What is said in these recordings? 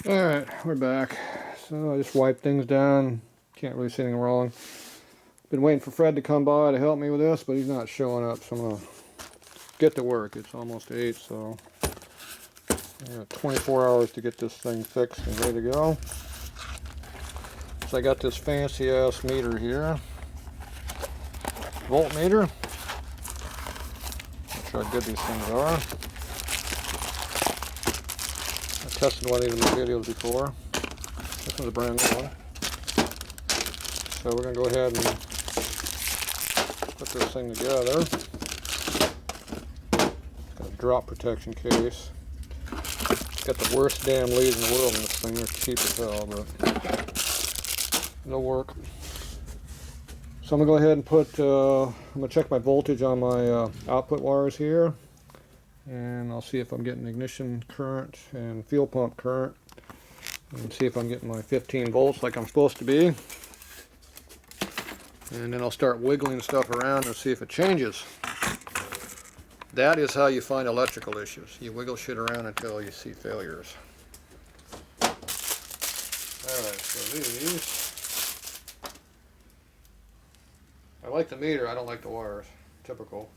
Alright, we're back. So I just wiped things down. Can't really see anything wrong. Been waiting for Fred to come by to help me with this, but he's not showing up, so I'm going to get to work. It's almost 8, so I got 24 hours to get this thing fixed and ready to go. So I got this fancy ass meter here. Voltmeter. Not sure how good these things are. I tested one of these in my videos before. This one's a brand new one. So we're going to go ahead and put this thing together. It's got a drop protection case. It's got the worst damn leads in the world in this thing. They're cheap as hell, but it'll work. So I'm going to go ahead and put, I'm going to check my voltage on my output wires here. And I'll see if I'm getting ignition current and fuel pump current. And see if I'm getting my 15 volts like I'm supposed to be. And then I'll start wiggling stuff around and see if it changes. That is how you find electrical issues. You wiggle shit around until you see failures. Alright, so these... I like the meter, I don't like the wires. Typical.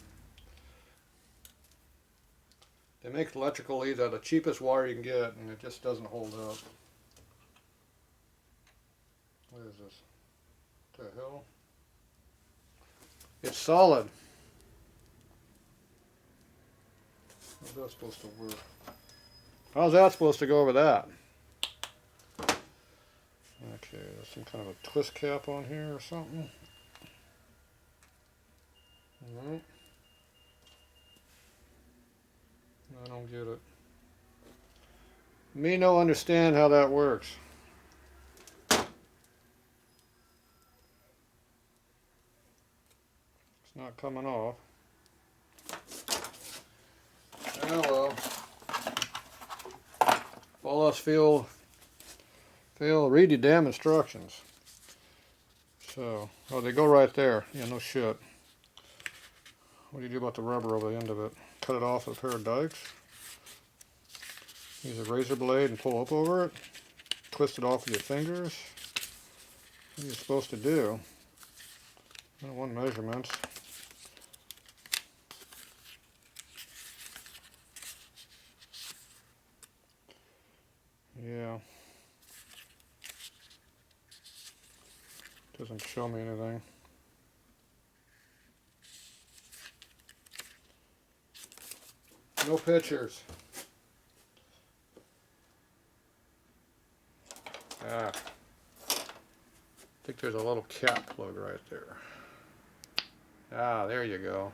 They make electrical leads out of the cheapest wire you can get, and it just doesn't hold up. What is this? What the hell? It's solid. How's that supposed to work? How's that supposed to go over that? Okay, there's some kind of a twist cap on here or something. Alright. I don't get it. Me no understand how that works. It's not coming off. Oh well. All else fail, read the damn instructions. So, oh, they go right there. Yeah, no shit. What do you do about the rubber over the end of it? Cut it off with a pair of dikes. Use a razor blade and pull up over it. Twist it off with your fingers. What are you supposed to do? I don't want measurements. Yeah. Doesn't show me anything. No pictures. Ah. I think there's a little cap plug right there. Ah, there you go.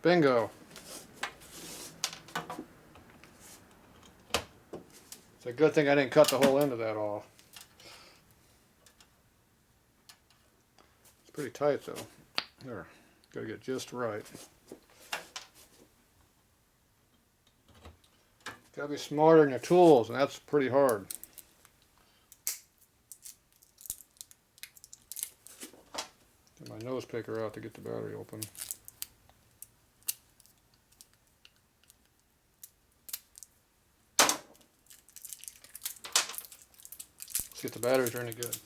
Bingo. It's a good thing I didn't cut the whole end of that off. It's pretty tight though. There. Gotta get just right. Gotta be smarter in your tools, and that's pretty hard. Get my nose picker out to get the battery open. See if the batteries are any good.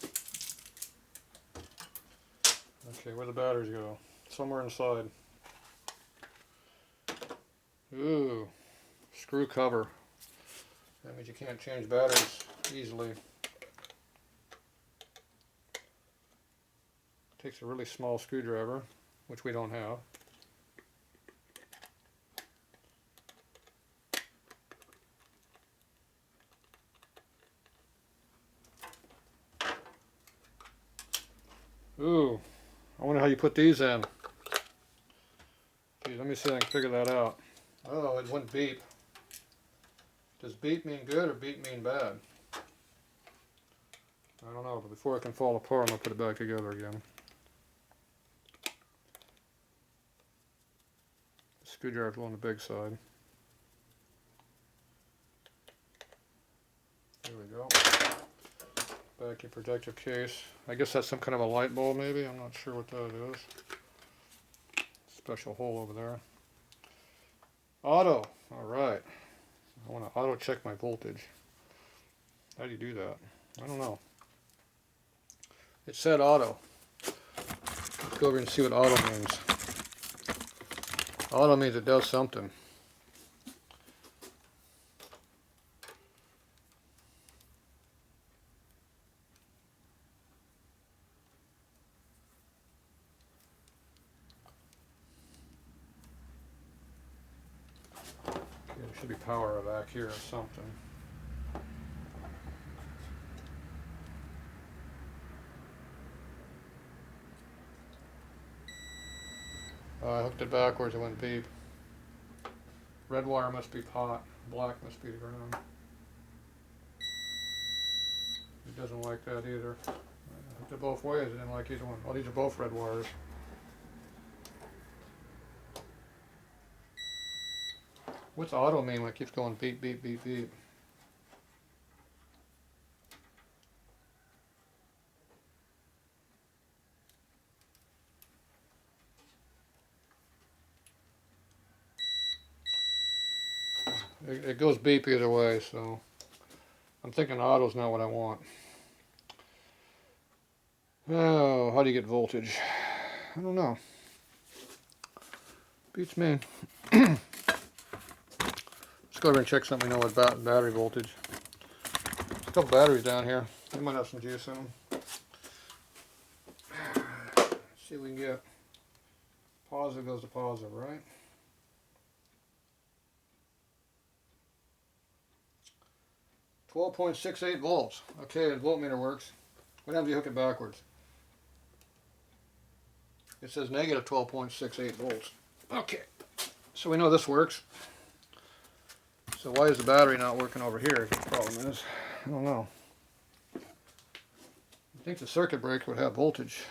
Okay, where the batteries go? Somewhere inside. Ooh, screw cover. That means you can't change batteries easily. Takes a really small screwdriver, which we don't have. Ooh, I wonder how you put these in. Geez, let me see if I can figure that out. Oh, it wouldn't beep. Does beep mean good or beep mean bad? I don't know, but before it can fall apart, I'm going to put it back together again. The screwdriver's on the big side. There we go. Back in protective case. I guess that's some kind of a light bulb maybe. I'm not sure what that is. Special hole over there. Auto. Alright. I want to auto check my voltage. How do you do that? I don't know. It said auto. Let's go over and see what auto means. Auto means it does something. Okay, there should be power back here or something. I hooked it backwards, it went beep. Red wire must be pot, black must be the ground. It doesn't like that either. I hooked it both ways, it didn't like either one. Oh, these are both red wires. What's auto mean when it keeps going beep, beep, beep, beep? It goes beep either way, so I'm thinking auto's not what I want. Oh, how do you get voltage? I don't know. Beats me. Let's go over and check something we know about battery voltage. There's a couple batteries down here. They might have some juice in them. Let's see what we can get. Positive goes to positive, right? .68 volts. Okay, the voltmeter works. What happens if you hook it backwards? It says negative 12.68 volts. Okay, so we know this works. So why is the battery not working over here? The problem is, I don't know. I think the circuit breaker would have voltage.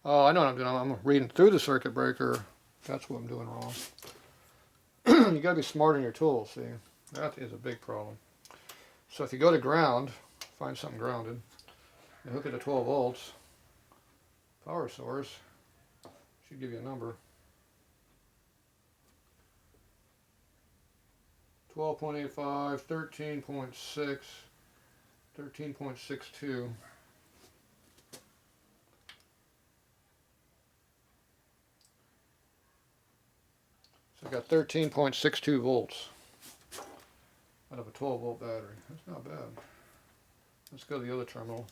Oh, I know what I'm doing. I'm reading through the circuit breaker. That's what I'm doing wrong. You got to be smart in your tools. See, that is a big problem. So if you go to ground, find something grounded, and hook it to 12 volts, power source should give you a number. 12.85, 13.6, 13.62. So I got 13.62 volts out of a 12 volt battery. That's not bad. Let's go to the other terminal.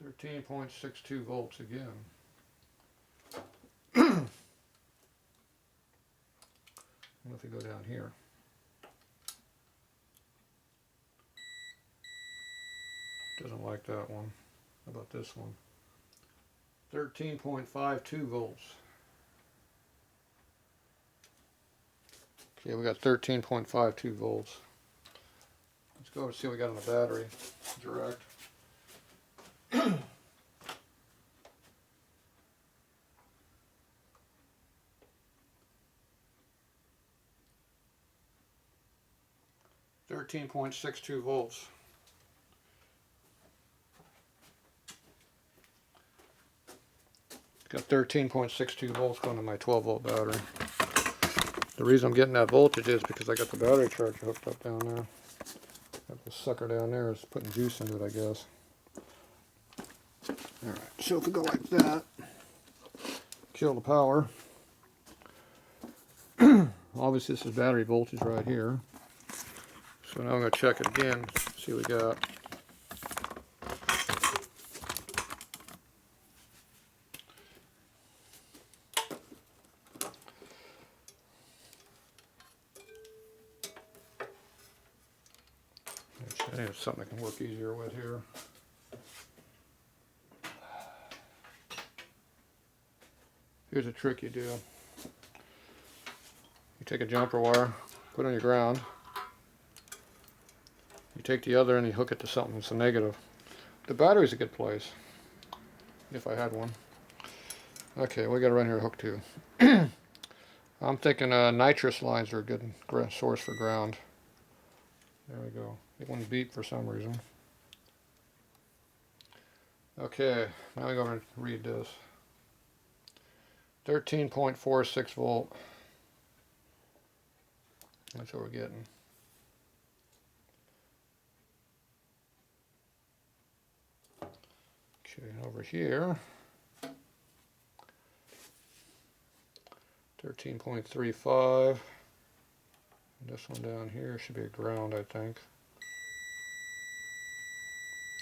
13.62 volts again. What if we go down here? Doesn't like that one. How about this one? 13.52 volts. Okay, we got 13.52 volts. Let's go over and see what we got on the battery. Direct. .62 volts. Got 13.62 volts going to my 12 volt battery. The reason I'm getting that voltage is because I got the battery charger hooked up down there. Got this sucker down there is putting juice into it, I guess. Alright, so if we go like that, kill the power. Obviously this is battery voltage right here. So now I'm going to check it again, see what we got. I think it's something I can work easier with here. Here's a trick you do. You take a jumper wire, put it on your ground. You take the other and you hook it to something that's a negative. The battery's a good place, if I had one. Okay, we got to run here hook to. I'm thinking nitrous lines are a good source for ground. There we go. It wouldn't beep for some reason. Okay, now we go over and read this. 13.46 volt. That's what we're getting. Okay, over here, 13.35. This one down here should be a ground, I think.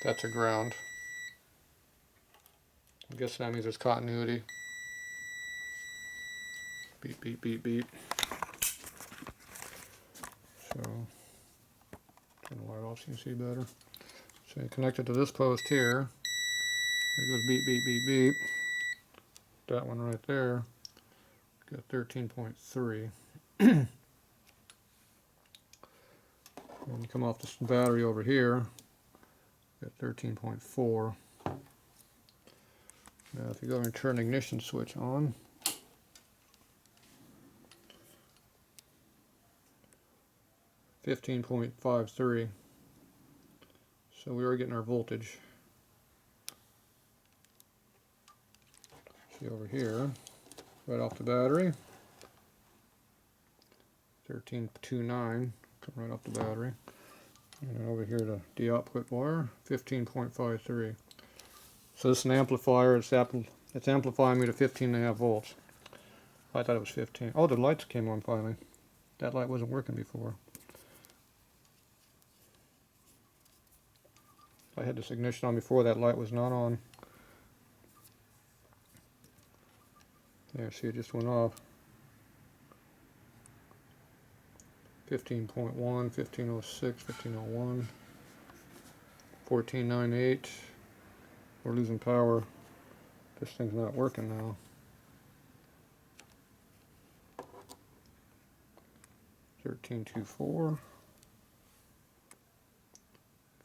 That's a ground. I'm guessing that means there's continuity. Beep, beep, beep, beep. So, turn the light off so you can see better. So you connect it to this post here. It goes beep, beep, beep, beep. That one right there. Got 13.3. And you come off this battery over here. Got 13.4. Now if you go and turn the ignition switch on, .53. So we are getting our voltage. See over here, right off the battery, 13.29, come right off the battery. And then over here to the output wire, 15.53. So this is an amplifier, it's amplifying me to 15.5 volts. I thought it was 15. Oh, the lights came on finally. That light wasn't working before. I had this ignition on before, that light was not on. There, see, it just went off. 15.1, 1506, 1501, 1498. We're losing power. This thing's not working now. 1324.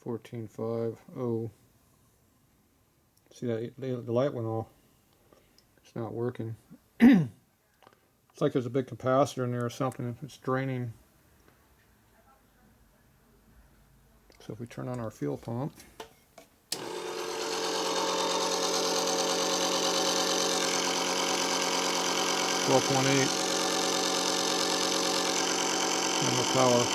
1450. See that the light went off. It's not working. It's like there's a big capacitor in there or something. It's draining. So if we turn on our fuel pump, .8, and the power.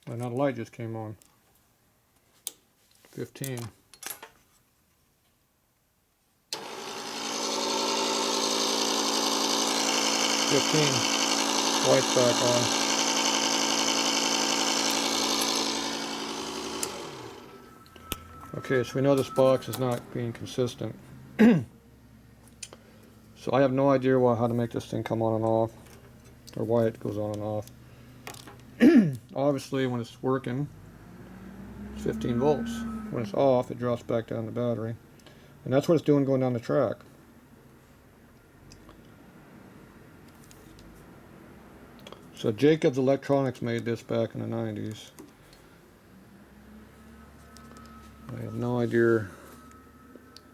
And now the light just came on. 15. 15. Lights back on. Okay, so we know this box is not being consistent. So I have no idea how to make this thing come on and off, or why it goes on and off. Obviously, when it's working, it's 15 volts. When it's off, it drops back down the battery. And that's what it's doing going down the track. So Jacobs Electronics made this back in the 90s. I have no idea.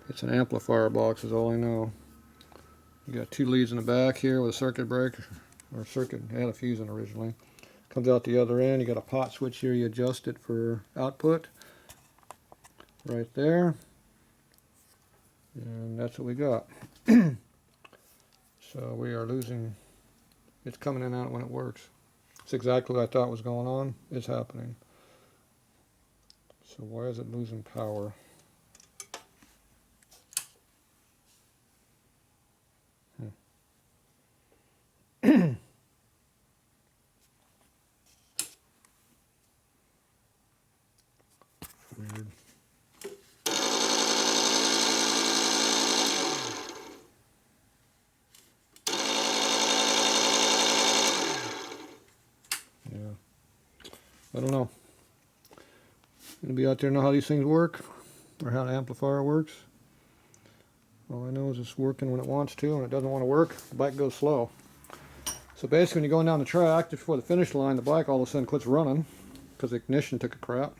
It's an amplifier box is all I know. You got two leads in the back here with a circuit breaker, or circuit, it had a fuse in originally. Comes out the other end, you got a pot switch here, you adjust it for output. Right there. And that's what we got. So we are losing, it's coming in and out when it works. It's exactly what I thought was going on, it's happening. So why is it losing power? Weird. Yeah. I don't know. Anybody out there know how these things work? Or how the amplifier works? All I know is it's working when it wants to, and when it doesn't want to work, the bike goes slow. So basically when you're going down the track, just before the finish line, the bike all of a sudden quits running because the ignition took a crap.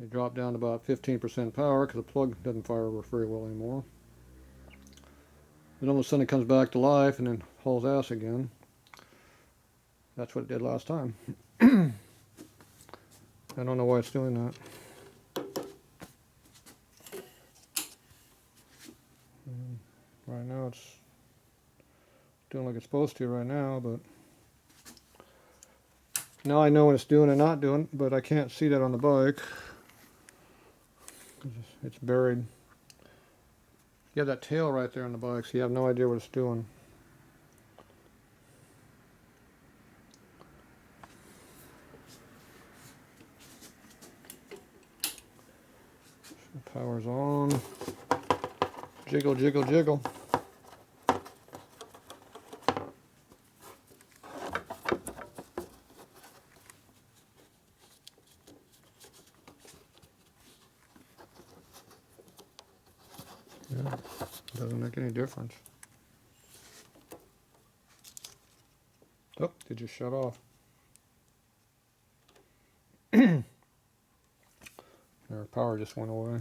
It dropped down to about 15% power because the plug doesn't fire very well anymore. Then all of a sudden it comes back to life and then hauls ass again. That's what it did last time. I don't know why it's doing that. Right now it's doing like it's supposed to right now, but now I know what it's doing and not doing, but I can't see that on the bike. It's buried. You have that tail right there on the bike, so you have no idea what it's doing. The power's on. Jiggle, jiggle, jiggle. Yeah, doesn't make any difference. Oh, did you shut off? Their power just went away.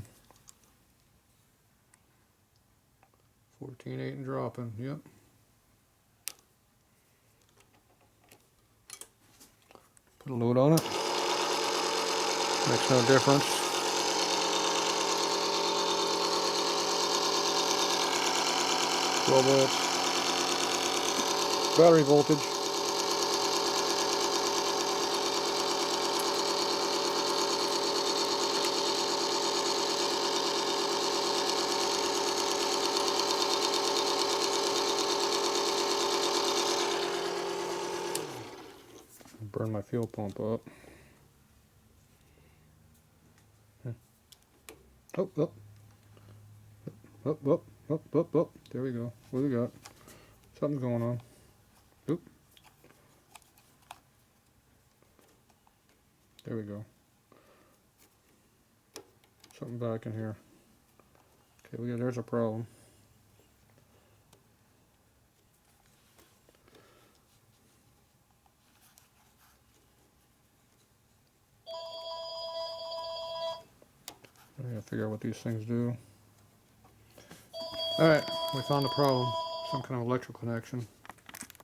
14.8 and dropping, yep. Put a load on it. Makes no difference. Volts. Battery voltage. Burn my fuel pump up. Oh, oh. Up, up, up, up, up. There we go. What do we got? Something's going on. Oop. There we go. Something back in here. Okay, there's a problem. I gotta figure out what these things do. Alright, we found the problem. Some kind of electrical connection.